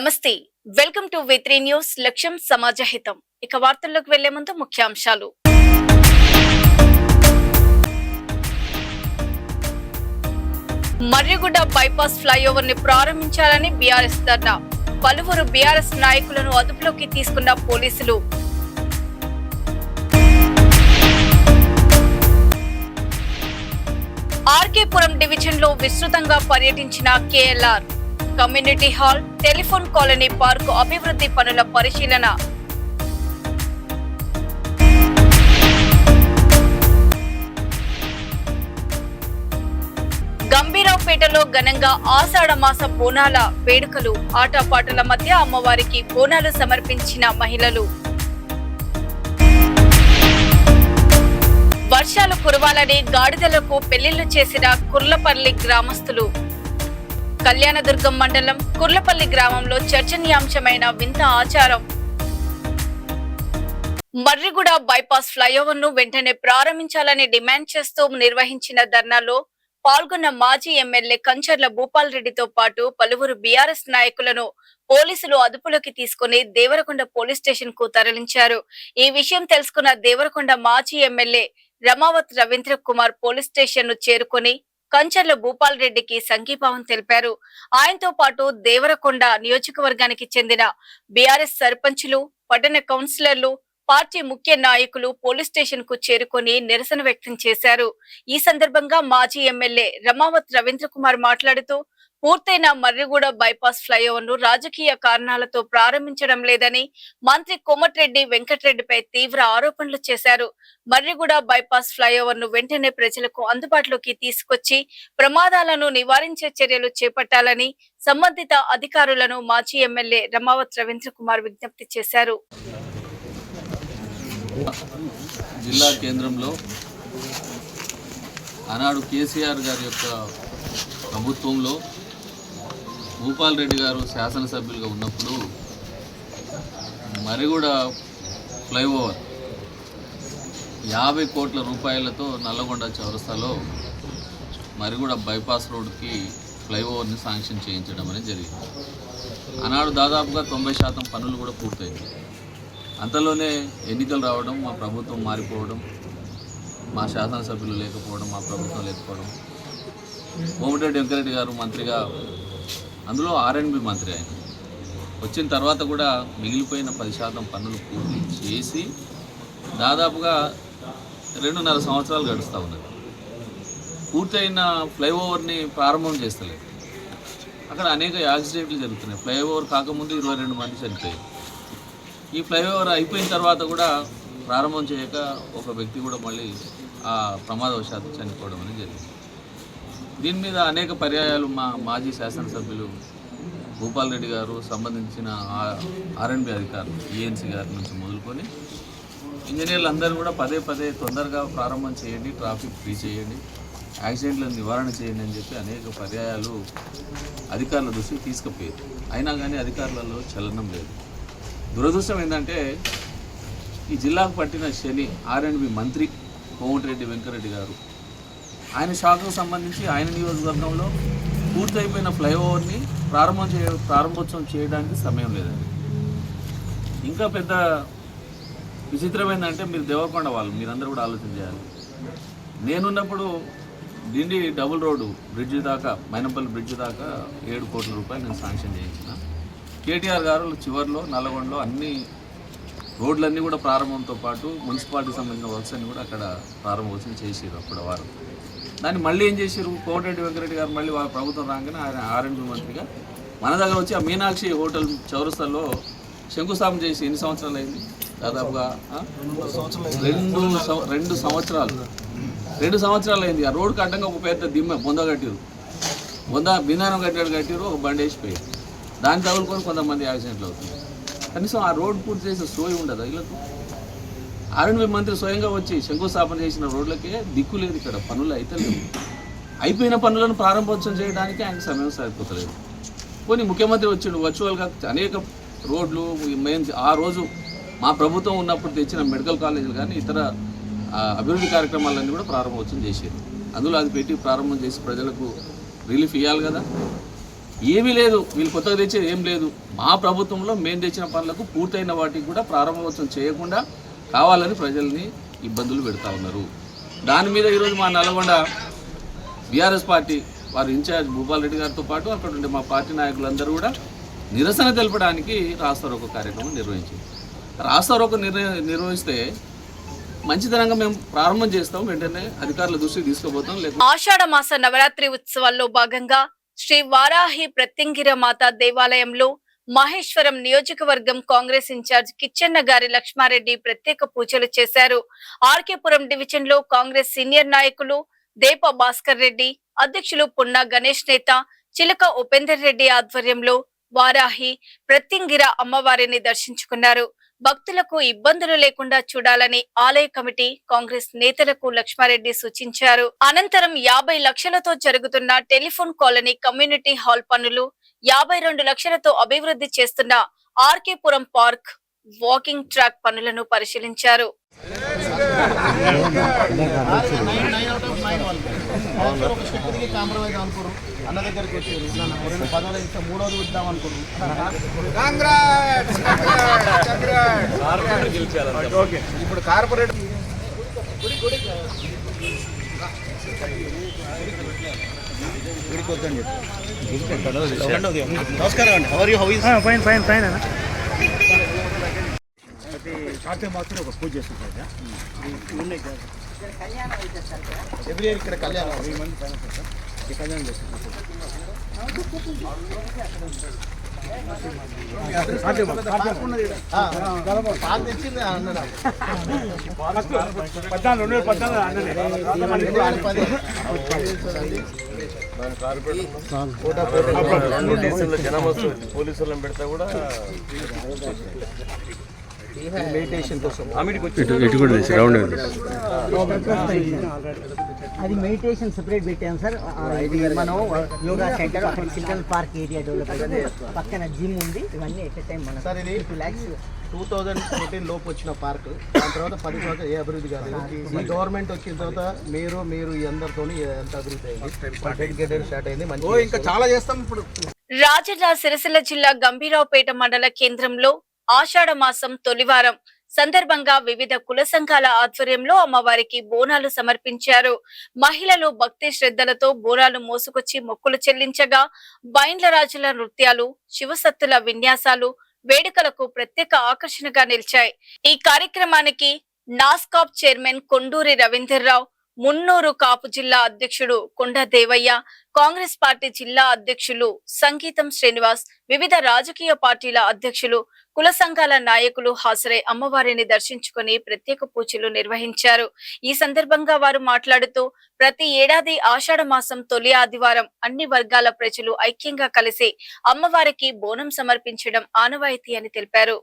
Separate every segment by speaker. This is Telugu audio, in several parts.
Speaker 1: నమస్తే వెల్కమ్ టు V3 న్యూస్ లక్ష్యం సమాజహితం ఇక వార్తల్లోకి వెళ్లే ముందు ముఖ్యాంశాలు మర్రిగూడ బైపాస్ ఫ్లైఓవర్ ని ప్రారంభించాలని బీఆర్ఎస్ ధర్నా పలువురు బీఆర్ఎస్ నాయకులను అదుపులోకి తీసుకున్న పోలీసులు ఆర్కేపురం డివిజన్ లో విస్తృతంగా పర్యటించిన KLR community hall telephone colony park అభివృద్ధి పనుల పరిశీలన గంభీరావుపేటలో ఘనంగా ఆషాఢ మాస బోనాల వేడుకలు ఆటపాటల మధ్య అమ్మవారికి బోనాలు సమర్పించిన మహిళలు వర్షాలు కురవాలని గాడిదలకు పెళ్లిళ్లు చేసిన కుర్లపల్లి గ్రామస్తులు కళ్యాణదుర్గం మండలం కుర్లపల్లి గ్రామంలో చర్చనీయాంశమైన వింత ఆచారం మర్రిగూడ బైపాస్ ఫ్లైఓవర్ ను వెంటనే ప్రారంభించాలని డిమాండ్ చేస్తూ నిర్వహించిన ధర్నాలో పాల్గొన్న మాజీ ఎమ్మెల్యే కంచర్ల భూపాల్ రెడ్డితో పాటు పలువురు బీఆర్ఎస్ నాయకులను పోలీసులు అదుపులోకి తీసుకుని దేవరకొండ పోలీస్ స్టేషన్ కు తరలించారు. ఈ విషయం తెలుసుకున్న దేవరకొండ మాజీ MLA Ramavath Ravindra Kumar police station ను చేరుకుని కంచర్ల భూపాల్ రెడ్డికి సంఘీభావం తెలిపారు. ఆయనతో పాటు దేవరకొండ నియోజకవర్గానికి చెందిన బీఆర్ఎస్ సర్పంచులు, పట్టణ కౌన్సిలర్లు, పార్టీ ముఖ్య నాయకులు పోలీస్ స్టేషన్ కు చేరుకుని నిరసన వ్యక్తం చేశారు. ఈ సందర్భంగా మాజీ ఎమ్మెల్యే రమావత్ రవీంద్ర కుమార్ మాట్లాడుతూ పూర్తయిన మర్రిగూడ బైపాస్ ఫ్లైఓవర్ ను రాజకీయ కారణాలతో ప్రారంభించడం లేదని మంత్రి కోమటిరెడ్డి వెంకటరెడ్డిపై తీవ్ర ఆరోపణలు చేశారు. మర్రిగూడ బైపాస్ ఫ్లైఓవర్ ను వెంటనే ప్రజలకు అందుబాటులోకి తీసుకొచ్చి ప్రమాదాలను నివారించే చర్యలు చేపట్టాలని సంబంధిత అధికారులను మాజీ ఎమ్మెల్యే రమావత్ రవీంద్ర కుమార్ విజ్ఞప్తి చేశారు.
Speaker 2: జిల్లా కేంద్రంలో ఆనాడు కేసీఆర్ గారి యొక్క ప్రభుత్వంలో భూపాల్ రెడ్డి గారు శాసనసభ్యులుగా ఉన్నప్పుడు మర్రిగూడ ఫ్లైఓవర్ 50 కోట్ల రూపాయలతో నల్లగొండ చౌరస్తాలో మర్రిగూడ బైపాస్ రోడ్డుకి ఫ్లైఓవర్ని శాంక్షన్ చేయించడం అనేది జరిగింది. ఆనాడు దాదాపుగా 90% పనులు కూడా పూర్తయింది. అంతలోనే ఎన్నికలు రావడం, మా ప్రభుత్వం మారిపోవడం, మా శాసనసభ్యులు లేకపోవడం, మా ప్రభుత్వం లేకపోవడం, కోమటిరెడ్డి వెంకరెడ్డి గారు మంత్రిగా, అందులో R&B మంత్రి ఆయన వచ్చిన తర్వాత కూడా మిగిలిపోయిన 10% పనులు పూర్తి చేసి దాదాపుగా 2.5 సంవత్సరాలు గడుస్తూ ఉన్నది. పూర్తయిన ఫ్లైఓవర్ని ప్రారంభం చేస్తలేదు. అక్కడ అనేక యాక్సిడెంట్లు జరుగుతున్నాయి. ఫ్లైఓవర్ కాకముందు 22 మంది చనిపోయారు. ఈ ఫ్లైఓవర్ అయిపోయిన తర్వాత కూడా ప్రారంభం చేయక ఒక వ్యక్తి కూడా మళ్ళీ ఆ ప్రమాదవశాత్తు చనిపోవడం అనేది జరిగింది. దీని మీద అనేక పర్యాయాలు మా మాజీ శాసనసభ్యులు భూపాల్ రెడ్డి గారు, సంబంధించిన R&B అధికారులు, ENC గారి నుంచి మొదలుకొని ఇంజనీర్లు అందరూ కూడా పదే తొందరగా ప్రారంభం చేయండి, ట్రాఫిక్ ఫ్రీ చేయండి, యాక్సిడెంట్లను నివారణ చేయండి అని చెప్పి అనేక పర్యాయాలు అధికారుల దృష్టికి తీసుకుపోయారు. అయినా కానీ అధికారులలో చలనం లేదు. దురదృష్టం ఏంటంటే ఈ జిల్లాకు పట్టిన శని R&B మంత్రి కోమటిరెడ్డి వెంకరెడ్డి గారు, ఆయన శాఖకు సంబంధించి ఆయన నియోజకవర్గంలో పూర్తయిపోయిన ఫ్లైఓవర్ని ప్రారంభోత్సవం చేయడానికి సమయం లేదండి. ఇంకా పెద్ద విచిత్రం ఏంటంటే మీరు దేవరకొండ వాళ్ళు, మీరందరూ కూడా ఆలోచన చేయాలి. నేనున్నప్పుడు డిండి డబుల్ రోడ్డు బ్రిడ్జ్ దాకా, మైనంపల్లి బ్రిడ్జ్ దాకా 7 కోట్ల రూపాయలు నేను శాంక్షన్ చేయించిన. కేటీఆర్ గారు చివరిలో నల్లగొండలో అన్ని రోడ్లన్నీ కూడా ప్రారంభంతో పాటు మున్సిపాలిటీకి సంబంధించిన వర్క్స్ అన్ని కూడా అక్కడ ప్రారంభోత్సవం చేసారు. అప్పుడు వారు దాన్ని మళ్ళీ ఏం చేశారు, కోమటిరెడ్డి వెంకరెడ్డి గారు మళ్ళీ వాళ్ళ ప్రభుత్వం రాగానే ఆయన R&B మంత్రిగా మన దగ్గర వచ్చి ఆ మీనాక్షి హోటల్ చౌరస్తాలో శంకుస్థాపన చేసి ఎన్ని సంవత్సరాలు అయింది? దాదాపుగా 2 సంవత్సరాలు అయింది. ఆ రోడ్డుకి అడ్డంగా ఒక పెద్ద బొంద కట్టారు, బిందానం కట్టారు, ఒక బండి వేసిపోయారు. దాన్ని తగులుకొని కొంతమంది యాక్సిడెంట్లు అవుతుంది. కనీసం ఆ రోడ్డు పూర్తి చేసే సోయి ఉండదు వీళ్ళకు. R&B మంత్రి స్వయంగా వచ్చి శంకుస్థాపన చేసిన రోడ్లకే దిక్కు లేదు. ఇక్కడ పనులు అయితే లేవు. అయిపోయిన పనులను ప్రారంభోత్సవం చేయడానికి ఆయనకు సమయం సరిపోతలేదు. కొన్ని ముఖ్యమంత్రి వచ్చిండు, వర్చువల్గా అనేక రోడ్లు ఆ రోజు మా ప్రభుత్వం ఉన్నప్పుడు తెచ్చిన మెడికల్ కాలేజీలు కానీ ఇతర అభివృద్ధి కార్యక్రమాలన్నీ కూడా ప్రారంభోత్సవం చేశారు. అందులో అది పెట్టి ప్రారంభం చేసి ప్రజలకు రిలీఫ్ ఇవ్వాలి కదా. ఏమీ లేదు, వీళ్ళు కొత్తగా తెచ్చేది ఏం లేదు. మా ప్రభుత్వంలో మేము తెచ్చిన పనులకు పూర్తయిన వాటికి కూడా ప్రారంభోత్సవం చేయకుండా కావాలని ప్రజల్ని ఇబ్బందులు పెడతా ఉన్నారు. దాని మీద ఈరోజు మా నల్గొండ బీఆర్ఎస్ పార్టీ వారి ఇన్ఛార్జ్ భూపాల్ రెడ్డి గారితో పాటు అక్కడ ఉండే మా పార్టీ నాయకులందరూ కూడా నిరసన తెలపడానికి రాస్తారోకో కార్యక్రమం నిర్వహించింది. రాస్తారోకో నిర్వహిస్తే మంచితనంగా మేము ప్రారంభం చేస్తాం, వెంటనే అధికారుల దృష్టికి తీసుకుపోతాం.
Speaker 1: ఆషాఢ మాస నవరాత్రి ఉత్సవాల్లో భాగంగా శ్రీ వారాహి ప్రత్యంగిర మాత దేవాలయంలో మహేశ్వరం నియోజకవర్గం కాంగ్రెస్ ఇన్ఛార్జ్ కిచ్చెన్న గారి లక్ష్మారెడ్డి ప్రత్యేక పూజలు చేశారు. ఆర్కేపురం డివిజన్ లో కాంగ్రెస్ సీనియర్ నాయకులు దేప భాస్కర్ రెడ్డి, అధ్యక్షులు పున్నా గణేష్ నేత, చిలక ఉపేందర్ రెడ్డి ఆధ్వర్యంలో వారాహి ప్రత్యంగిర అమ్మవారిని దర్శించుకున్నారు. భక్తులకు ఇబ్బందులు లేకుండా చూడాలని ఆలయ కమిటీ కాంగ్రెస్ నేతలకు లక్ష్మారెడ్డి సూచించారు. అనంతరం 50 లక్షలతో జరుగుతున్న టెలిఫోన్ కాలనీ కమ్యూనిటీ హాల్ పనులు, 52 లక్షలతో అభివృద్ధి చేస్తున్న ఆర్కేపురం పార్క్, వాకింగ్ ట్రాక్ పనులను పరిశీలించారు.
Speaker 3: అన్న దగ్గరికి వచ్చారు, రెండు పదవులు ఇస్తే మూడోది ఇద్దాం అనుకున్నాం. ఇప్పుడు కార్పొరేట్ నమస్కారం అండి. ఫైన్ ఫైన్ ఫైన్ అన్న. కార్తీక మాసం ఒక పూజ చేస్తుంటారు ఎవ్రీ ఇయర్ ఇక్కడ కళ్యాణం 1000 మంది పైన సార్ ఈ కళ్యాణం చేస్తుంటారు. జనం వస్తుంది, పోలీసులను పెడితే కూడా మెడిటేషన్ కోసం
Speaker 4: అది మెడిటేషన్ సెపరేట్ పెట్టాం సార్. ఇది మనం యోగా సెంటర్ అక్కడ చిల్డ్రన్ పార్క్ ఏరియా డెవలప్ అయింది, పక్కన జిమ్ ఉంది. ఇవన్నీ ఎట్ టైం మన
Speaker 3: సార్ ఇది
Speaker 4: 2 lakhs
Speaker 3: 2014 లోపు వచ్చిన పార్క్. దాని తర్వాత 10 సంవత్సరాలు ఏ అభివృద్ధి కాలేదు. ఈ గవర్నమెంట్ వచ్చిన తర్వాత మీరు ఈ అందరితో ఎంత అభివృద్ధి అయింది, డెడికేటెడ్ స్టార్ట్ అయింది. మంచి ఇంకా చాలా చేస్తాం. ఇప్పుడు
Speaker 1: రాజన్న సిరిసిల్ల జిల్లా గంభీరావుపేట మండల కేంద్రంలో ఆషాఢ మాసం తొలివారం సందర్భంగా వివిధ కుల సంఘాల ఆధ్వర్యంలో అమ్మవారికి బోనాలు సమర్పించారు. మహిళలు భక్తి శ్రద్ధలతో బోనాలు మోసుకొచ్చి మొక్కులు చెల్లించగా బైండ్ల రాజుల నృత్యాలు, శివసత్తుల విన్యాసాలు వేడుకలకు ప్రత్యేక ఆకర్షణగా నిలిచాయి. ఈ కార్యక్రమానికి నాస్కాప్ చైర్మన్ కొండూరి రవీందర్రావు, మున్నూరు కాపు జిల్లా అధ్యక్షుడు కొండ దేవయ్య, కాంగ్రెస్ పార్టీ జిల్లా అధ్యక్షులు సంగీతం శ్రీనివాస్, వివిధ రాజకీయ పార్టీల అధ్యక్షులు, కుల సంఘాల నాయకులు హాజరై అమ్మవారిని దర్శించుకుని ప్రత్యేక పూజలు నిర్వహించారు. ఈ సందర్భంగా వారు మాట్లాడుతూ ప్రతి ఏడాది ఆషాఢ మాసం తొలి ఆదివారం అన్ని వర్గాల ప్రజలు ఐక్యంగా కలిసి అమ్మవారికి బోనం సమర్పించడం ఆనవాయితీ అని తెలిపారు.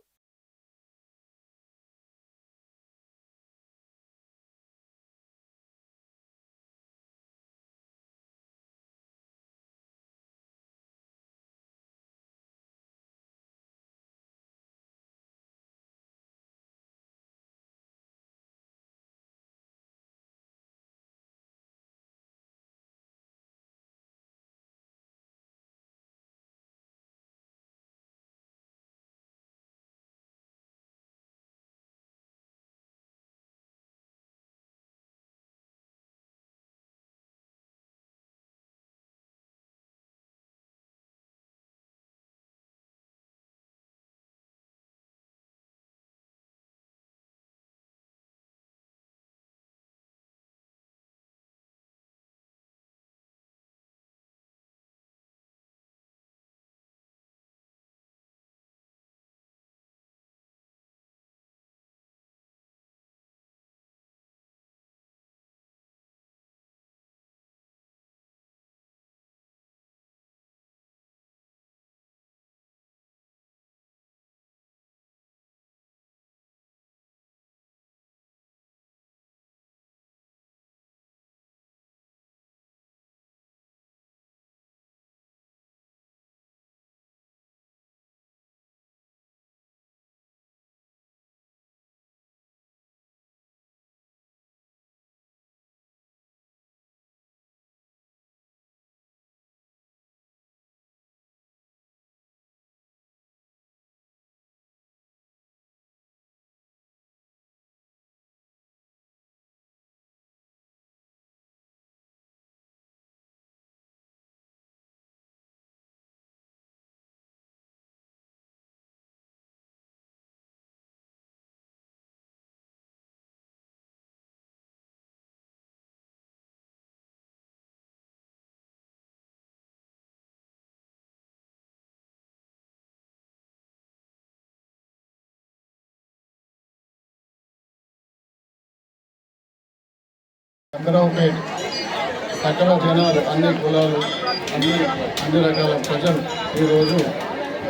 Speaker 5: చంద్రబాబుపేట సకల జనాలు అన్ని కులాలు అన్ని రకాల ప్రజలు ఈరోజు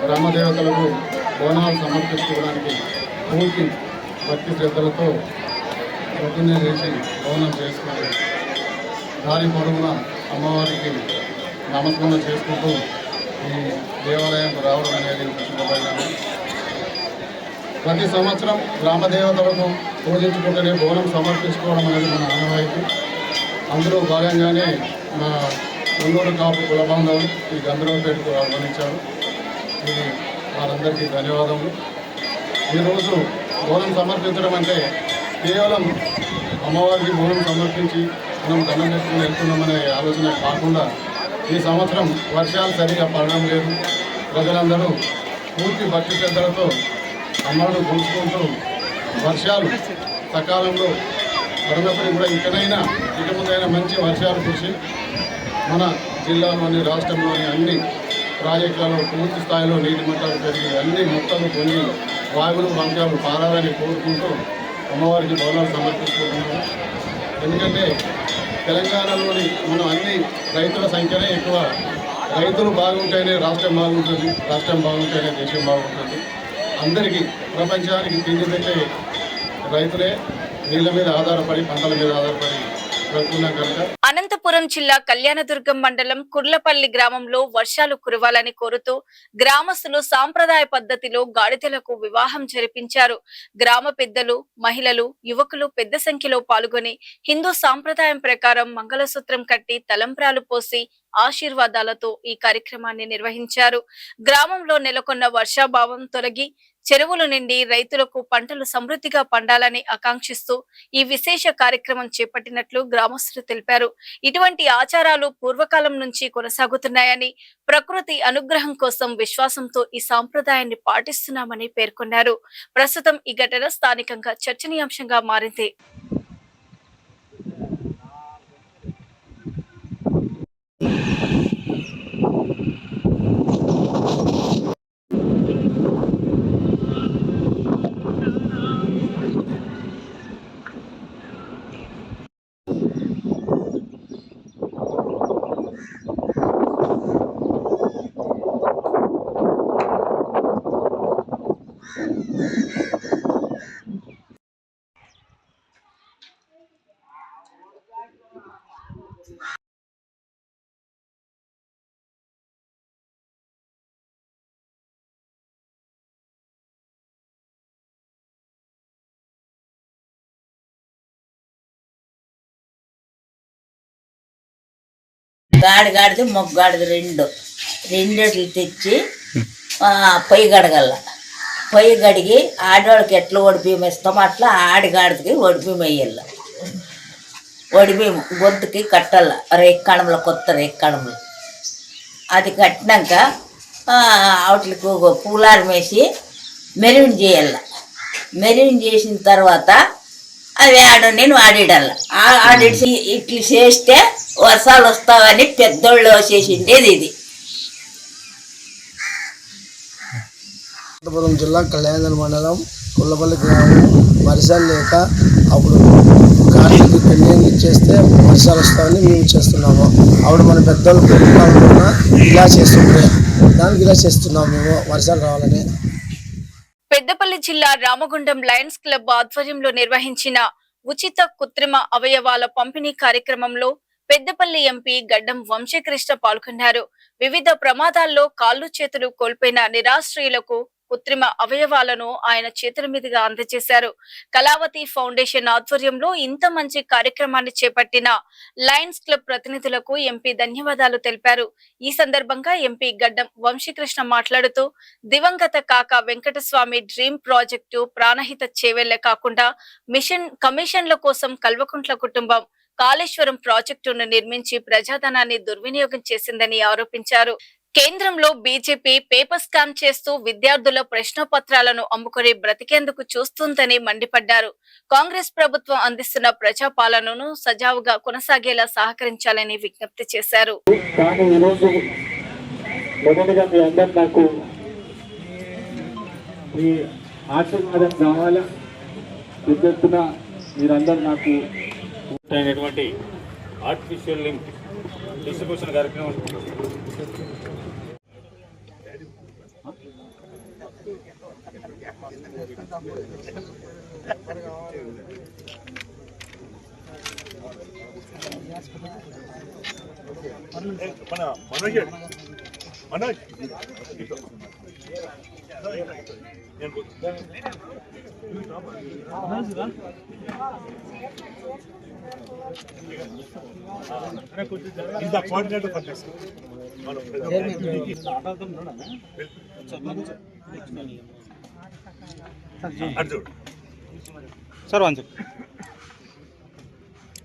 Speaker 5: గ్రామదేవతలకు బోనాలు సమర్పించుకోవడానికి పూర్తి భక్తి శ్రద్ధలతో పొద్దున్నే చేసి బోనం చేసుకుని దారి పొడవున అమ్మవారికి నామస్మరణ చేసుకుంటూ ఈ దేవాలయం రావడం అనేది శుభపరిణామం. ప్రతి సంవత్సరం గ్రామదేవతలకు పూజించుకుంటేనే బోనం సమర్పించుకోవడం అనేది మన ఆనవాయితీ. అందులో భాగంగానే మా కొల్లూరు కాపు కుల బాంధవులు ఈ గంధర్వపేటకు ఆహ్వానించారు. ఇది వారందరికీ ధన్యవాదములు. ఈరోజు బోనం సమర్పించడం అంటే కేవలం అమ్మవారికి బోనం సమర్పించి మనం దండం పెట్టుకుని వెళ్తున్నామనే ఆలోచన కాకుండా ఈ సంవత్సరం వర్షాలు సరిగా పడడం లేదు. ప్రజలందరూ పూర్తి భక్తి శ్రద్ధలతో అమ్మను కొలుచుకుంటూ వర్షాలు సకాలంలో పడినప్పటికీ కూడా ఇక ముందైనా మంచి వర్షాలు కురిసి మన జిల్లాలోని రాష్ట్రంలోని అన్ని ప్రాజెక్టులలో పూర్తి స్థాయిలో నీటి మట్టాలు పెరిగి అన్ని మొత్తాలు పొంగి వాగులు వంకాలు పారాలని కోరుకుంటూ అమ్మవారికి బోనాలు సమర్పించుకుంటున్నాము. ఎందుకంటే తెలంగాణలోని మనం అన్ని రైతుల సంఖ్యనే ఎక్కువ. రైతులు బాగుంటేనే రాష్ట్రం బాగుంటుంది, రాష్ట్రం బాగుంటేనే దేశం బాగుంటుంది. అందరికీ ప్రపంచానికి తిండి పెట్టే రైతులే నీళ్ళ మీద ఆధారపడి పంటల మీద ఆధారపడి బ్రతుకున్నాం కనుక.
Speaker 1: అనంతపురం జిల్లా కళ్యాణదుర్గం మండలం కుర్లపల్లి గ్రామంలో వర్షాలు కురవాలని కోరుతూ గ్రామస్తులు సాంప్రదాయ పద్ధతిలో గాడిదలకు వివాహం జరిపించారు. గ్రామ పెద్దలు, మహిళలు, యువకులు పెద్ద సంఖ్యలో పాల్గొని హిందూ సాంప్రదాయం ప్రకారం మంగళసూత్రం కట్టి తలంబ్రాలు పోసి ఆశీర్వాదాలతో ఈ కార్యక్రమాన్ని నిర్వహించారు. గ్రామంలో నెలకొన్న వర్షాభావం తొలగి చెరువులు నిండి రైతులకు పంటలు సమృద్ధిగా పండాలని ఆకాంక్షిస్తూ ఈ విశేష కార్యక్రమం చేపట్టినట్లు గ్రామస్తులు తెలిపారు. ఇటువంటి ఆచారాలు పూర్వకాలం నుంచి కొనసాగుతున్నాయని, ప్రకృతి అనుగ్రహం కోసం విశ్వాసంతో ఈ సాంప్రదాయాన్ని పాటిస్తున్నామని పేర్కొన్నారు. ప్రస్తుతం ఈ ఘటన స్థానికంగా చర్చనీయాంశంగా మారింది.
Speaker 6: గాడిది మొగ్గాడిది రెండేట్లు తెచ్చి పొయ్యి గడగల. పొయ్యి గడిగి ఆడవాళ్ళకి ఎట్లా ఒడిబియ్యం ఇస్తామో అట్లా ఆడిగాడికి ఒడిబియ్యం వేయాల. ఒడిబియ్యం గొంతుకి కట్టాల, రేక్కడంలో కొత్త రేక్కడంలో. అది కట్టినాక వాటికి పూలారం వేసి మెరువిని చేయాల. మెరువిని చేసిన తర్వాత అవి నేను ఆడిడాల. ఆడిసి ఇట్లా చేస్తే వర్షాలు వస్తావని పెద్దోళ్ళు చేసిండేది ఇది.
Speaker 7: అనంతపురం జిల్లా కళ్యాణదుర్గం మండలం కుల్లపల్లి గ్రామం వర్షాలు లేక అప్పుడు గాలికి పెళ్ళి ఇచ్చేస్తే వర్షాలు వస్తామని మేము చేస్తున్నాము. అప్పుడు మన పెద్దోళ్ళు పూర్వకాలంలో ఇలా చేస్తుంటే దానికి ఇలా చేస్తున్నాము మేము వర్షాలు రావాలని.
Speaker 1: పెద్దపల్లి జిల్లా రామగుండం లయన్స్ క్లబ్ ఆధ్వర్యంలో నిర్వహించిన ఉచిత కృత్రిమ అవయవాల పంపిణీ కార్యక్రమంలో పెద్దపల్లి ఎంపీ గడ్డం వంశీకృష్ణ పాల్గొన్నారు. వివిధ ప్రమాదాల్లో కాళ్ళు చేతులు కోల్పోయిన నిరాశ్రయులకు కృత్రిమ అవయవాలను ఆయన చేతుల మీదుగా అందజేశారు. కళావతి ఫౌండేషన్ ఆధ్వర్యంలో ఇంత మంచి కార్యక్రమాన్ని చేపట్టిన లయన్స్ క్లబ్ ప్రతినిధులకు ఎంపీ ధన్యవాదాలు తెలిపారు. ఈ సందర్భంగా ఎంపీ గడ్డం వంశీకృష్ణ మాట్లాడుతూ దివంగత కాకా వెంకటస్వామి డ్రీమ్ ప్రాజెక్టు ప్రాణహిత చేవెళ్లే కాకుండా కమిషన్ల కోసం కల్వకుంట్ల కుటుంబం కాళేశ్వరం ప్రాజెక్టును నిర్మించి ప్రజాధనాన్ని దుర్వినియోగం చేసిందని ఆరోపించారు. కేంద్రంలో బీజేపీ పేపర్ స్కామ్ చేస్తూ విద్యార్థుల ప్రశ్నపత్రాలను అమ్ముకుని బ్రతికేందుకు చూస్తుందని మండిపడ్డారు. కాంగ్రెస్ ప్రభుత్వం అందిస్తున్న ప్రజాపాలనను సజావుగా కొనసాగేలా సహకరించాలని విజ్ఞప్తి చేశారు.
Speaker 8: ఆశీర్వాదం కావాలా, మీరందరూ నాకు అయినటువంటి ఆర్టిఫిషియల్ లింక్ డిస్ట్రిబ్యూషన్ కార్యక్రమం
Speaker 9: సార్ వన్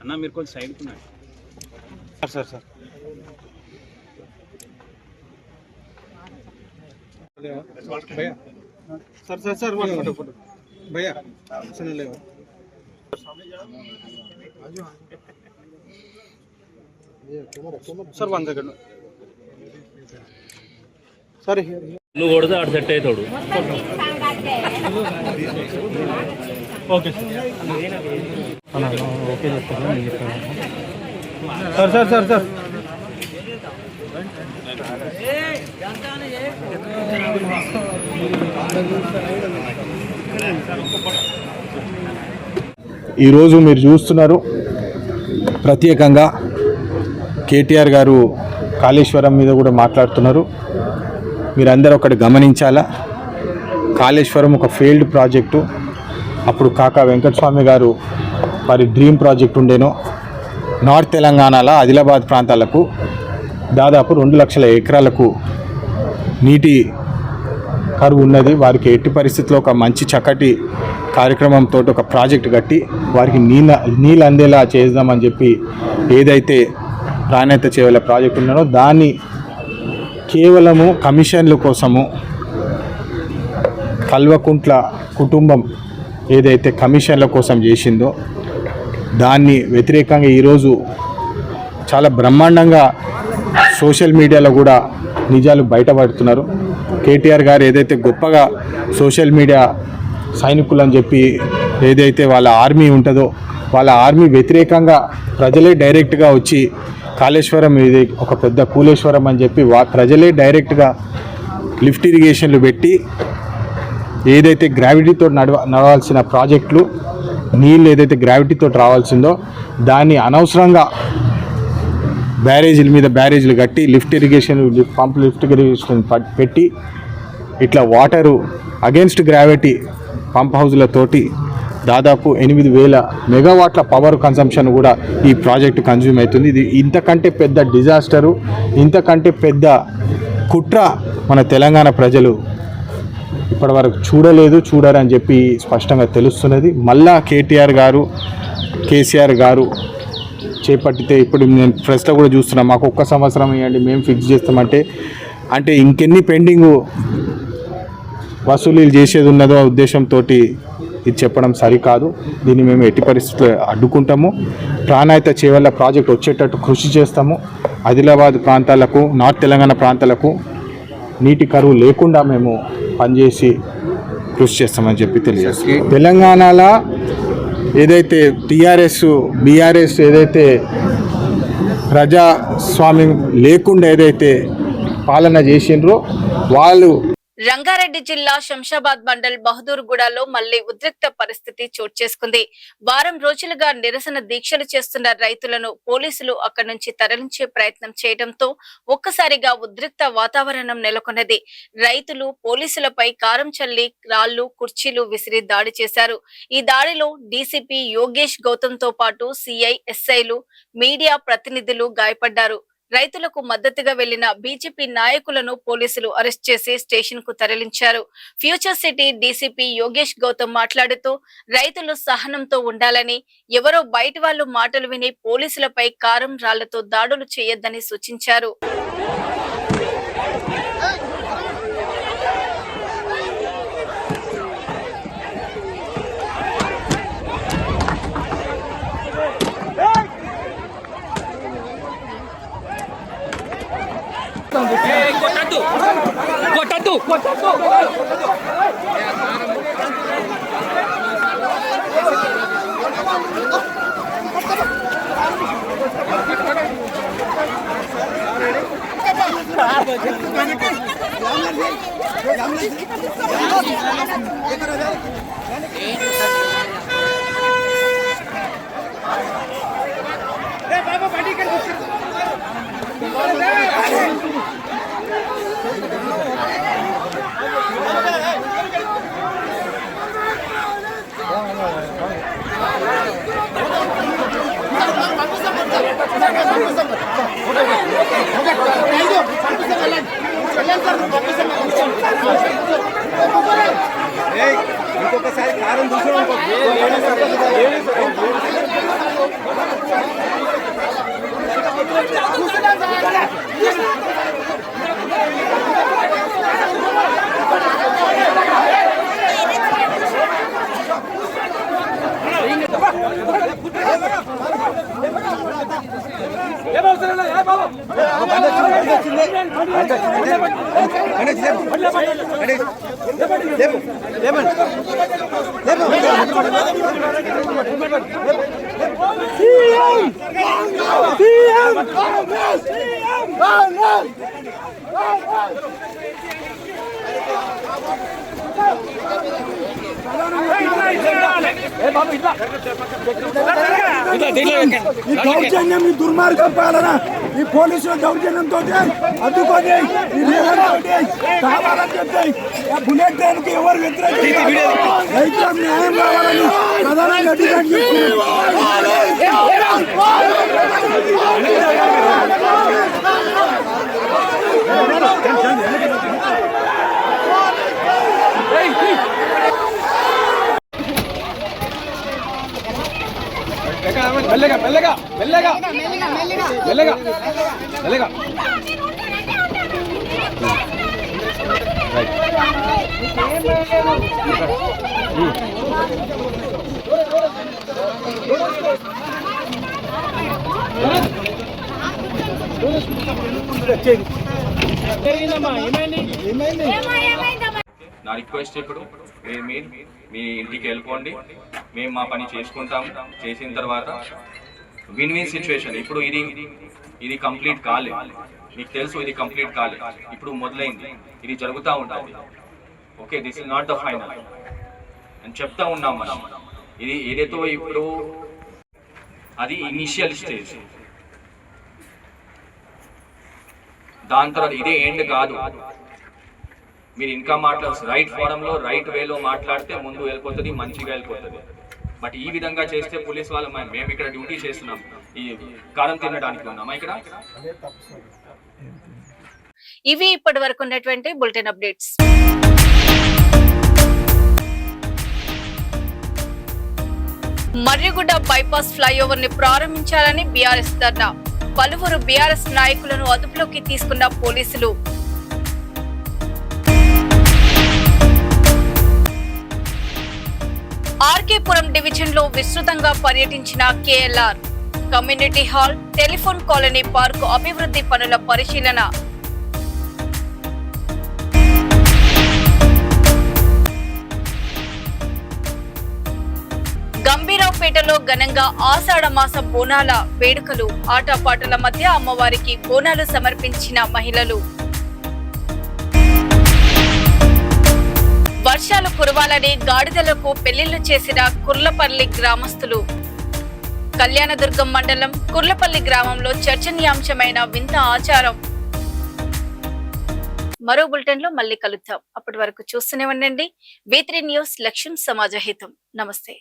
Speaker 9: అన్న మీరు కొంచెం సైడ్కి ఉన్నారు సార్ సార్ भैया sir sir sir photo photo भैया सुन ले सर 1 सेकंड सर
Speaker 8: నువ్వు కొడితే ఆడు సెట్ అవుతాడు okay
Speaker 9: okay sir sir sir sir
Speaker 10: ఈరోజు మీరు చూస్తున్నారు ప్రత్యేకంగా కేటీఆర్ గారు కాళేశ్వరం మీద కూడా మాట్లాడుతున్నారు. మీరందరూ ఒకటి గమనించాలా, కాళేశ్వరం ఒక ఫెయిల్డ్ ప్రాజెక్టు. అప్పుడు కాకా వెంకటస్వామి గారు వారి డ్రీమ్ ప్రాజెక్ట్ ఉండేనో. నార్త్ తెలంగాణలో ఆదిలాబాద్ ప్రాంతాలకు దాదాపు 2 లక్షల ఎకరాలకు నీటి కరువు ఉన్నది. వారికి ఎట్టి పరిస్థితుల్లో ఒక మంచి చక్కటి కార్యక్రమంతో ఒక ప్రాజెక్ట్ కట్టి వారికి నీళ్ళు అందేలా చేద్దామని చెప్పి ఏదైతే ప్రాధాన్యత చేయగల ప్రాజెక్ట్ ఉన్నారో దాన్ని కేవలము కమిషన్ల కోసము కల్వకుంట్ల కుటుంబం ఏదైతే కమిషన్ల కోసం చేసిందో దాన్ని వ్యతిరేకంగా ఈరోజు చాలా బ్రహ్మాండంగా సోషల్ మీడియాలో కూడా నిజాలు బయటపడుతున్నారు. కేటీఆర్ గారు ఏదైతే గొప్పగా సోషల్ మీడియా సైనికులు అని చెప్పి ఏదైతే వాళ్ళ ఆర్మీ ఉంటుందో వాళ్ళ ఆర్మీ వ్యతిరేకంగా ప్రజలే డైరెక్ట్గా వచ్చి కాళేశ్వరం ఇది ఒక పెద్ద కూలేశ్వరం అని చెప్పి ప్రజలే డైరెక్ట్గా లిఫ్ట్ ఇరిగేషన్లు పెట్టి ఏదైతే గ్రావిటీతో నడవాల్సిన ప్రాజెక్టులు నీళ్ళు ఏదైతే గ్రావిటీతో రావాల్సిందో దాన్ని అనవసరంగా బ్యారేజీల మీద బ్యారేజీలు కట్టి లిఫ్ట్ ఇరిగేషన్ లిఫ్ట్ ఇరిగేషన్ పెట్టి ఇట్లా వాటరు అగెన్స్ట్ గ్రావిటీ పంప్ హౌజ్లతోటి దాదాపు 8,000 మెగావాట్ల పవర్ కన్సంప్షన్ కూడా ఈ ప్రాజెక్టు కన్జ్యూమ్ అవుతుంది. ఇది ఇంతకంటే పెద్ద డిజాస్టరు, ఇంతకంటే పెద్ద కుట్ర మన తెలంగాణ ప్రజలు ఇప్పటివరకు చూడరని చెప్పి స్పష్టంగా తెలుస్తున్నది. మళ్ళా కేటీఆర్ గారు కేసీఆర్ గారు చేపట్టితే ఇప్పుడు నేను ప్రెస్లో కూడా చూస్తున్నాను, మాకు 1 సంవత్సరం ఇవ్వండి మేము ఫిక్స్ చేస్తామంటే అంటే ఇంకెన్ని పెండింగ్ వసూలీలు చేసేది ఉన్నదో ఉద్దేశంతో ఇది చెప్పడం సరికాదు. దీన్ని మేము ఎట్టి పరిస్థితుల్లో అడ్డుకుంటాము. ప్రాణాయిత చేవల్ల ప్రాజెక్ట్ వచ్చేటట్టు కృషి చేస్తాము. ఆదిలాబాద్ ప్రాంతాలకు నార్త్ తెలంగాణ ప్రాంతాలకు నీటి కరువు లేకుండా మేము పనిచేసి కృషి చేస్తామని చెప్పి తెలియజేస్తాం. తెలంగాణలో ఏదైతే టీఆర్ఎస్ బీఆర్ఎస్ ఏదైతే ప్రజాస్వామ్యం లేకుండా ఏదైతే పాలన చేసిండ్రో వాళ్ళు
Speaker 1: రంగారెడ్డి జిల్లా శంషాబాద్ మండల్ బహదూర్గూడలో మళ్లీ ఉద్రిక్త పరిస్థితి చోటు చేసుకుంది. వారం రోజులుగా నిరసన దీక్షలు చేస్తున్న రైతులను పోలీసులు అక్కడి నుంచి తరలించే ప్రయత్నం చేయడంతో ఒక్కసారిగా ఉద్రిక్త వాతావరణం నెలకొన్నది. రైతులు పోలీసులపై కారం చల్లి రాళ్లు కుర్చీలు విసిరి దాడి చేశారు. ఈ దాడిలో డీసీపీ యోగేష్ గౌతమ్ తో పాటు సిఐ ఎస్ఐలు మీడియా ప్రతినిధులు గాయపడ్డారు. రైతులకు మద్దతుగా వెళ్లిన బీజేపీ నాయకులను పోలీసులు అరెస్ట్ చేసి స్టేషన్ కు తరలించారు. Future city DCP Yogesh Gautam మాట్లాడుతూ రైతులు సహనంతో ఉండాలని, ఎవరో బయటి వాళ్ళు మాటలు విని పోలీసులపై కారం రాళ్లతో దాడులు చేయొద్దని సూచించారు.
Speaker 3: కొట్టద్దు
Speaker 9: ఇంకొకసారి కారం చూసాం
Speaker 7: ఈ దౌర్జన్యం, ఈ దుర్మార్గం పాలన, ఈ పోలీసుల దౌర్జన్యంతో అడ్డుకొని ఈ రేవంత్ కావాలని చెప్పి బుల్లెట్ ట్రైన్కి ఎవరు వ్యతిరేకించారు? రైతులకు న్యాయం కావాలని ప్రధానంగా డిమాండ్
Speaker 9: మెల్లగా మెల్లగా మెల్లగా మెల్లగా మెల్లగా
Speaker 11: నా రిక్వెస్ట్ ఇప్పుడు మీ ఇంటికి వెళ్ళిపోండి, మేము మా పని చేసుకుంటాము. చేసిన తర్వాత విన్ విన్ సిచ్యువేషన్. ఇప్పుడు ఇది కంప్లీట్ కాలేదు, మీకు తెలుసు ఇది కంప్లీట్ కాలేదు, ఇప్పుడు మొదలైంది, ఇది జరుగుతూ ఉంటుంది. Okay, this is not the final అని చెప్తా ఉన్నాం మనం. ఇది ఏదైతే ఇప్పుడు అది ఇనిషియల్ స్టేజ్, దాని తర్వాత ఇదే ఎండ్ కాదు. మీరు ఇంకా రైట్ ఫోరంలో రైట్ వేలో మాట్లాడితే ముందు వెళ్ళిపోతుంది, మంచిగా వెళ్ళిపోతుంది. బట్ ఈ విధంగా చేస్తే పోలీస్ వాళ్ళు మేము ఇక్కడ డ్యూటీ చేస్తున్నాం, ఈ కారం తినడానికి ఉన్నామా ఇక్కడ?
Speaker 1: ఇవి ఇప్పటి వరకు ఉన్నటువంటి బులెటిన్ అప్డేట్స్. మర్రిగుడ్డ బైపాస్ ఫ్లైఓవర్ ని ప్రారంభించాలని బీఆర్ఎస్ ధర్నా. పలువురు బీఆర్ఎస్ నాయకులను అదుపులోకి తీసుకున్న పోలీసులు. ఆర్కేపురం డివిజన్ లో విస్తృతంగా పర్యటించిన KLR. Community hall, telephone colony park అభివృద్ధి పనుల పరిశీలన. గంభీరావుపేటలో ఘనంగా ఆషాఢ మాస బోనాల వేడుకలు. ఆటపాటల మధ్య అమ్మవారికి బోనాలు సమర్పించిన మహిళలు. వర్షాలు కురవాలని గాడిదలకు పెళ్లిళ్లు చేసిన కుర్లపల్లి గ్రామస్తులు. కళ్యాణదుర్గం మండలం కుర్లపల్లి గ్రామంలో చర్చనీయాంశమైన వింత ఆచారం. మరో బులెటిన్ లో మళ్ళీ కలుద్దాం. అప్పటి వరకు చూస్తూనే ఉండండి V3 న్యూస్, లక్ష్యం సమాజ హితం. నమస్తే.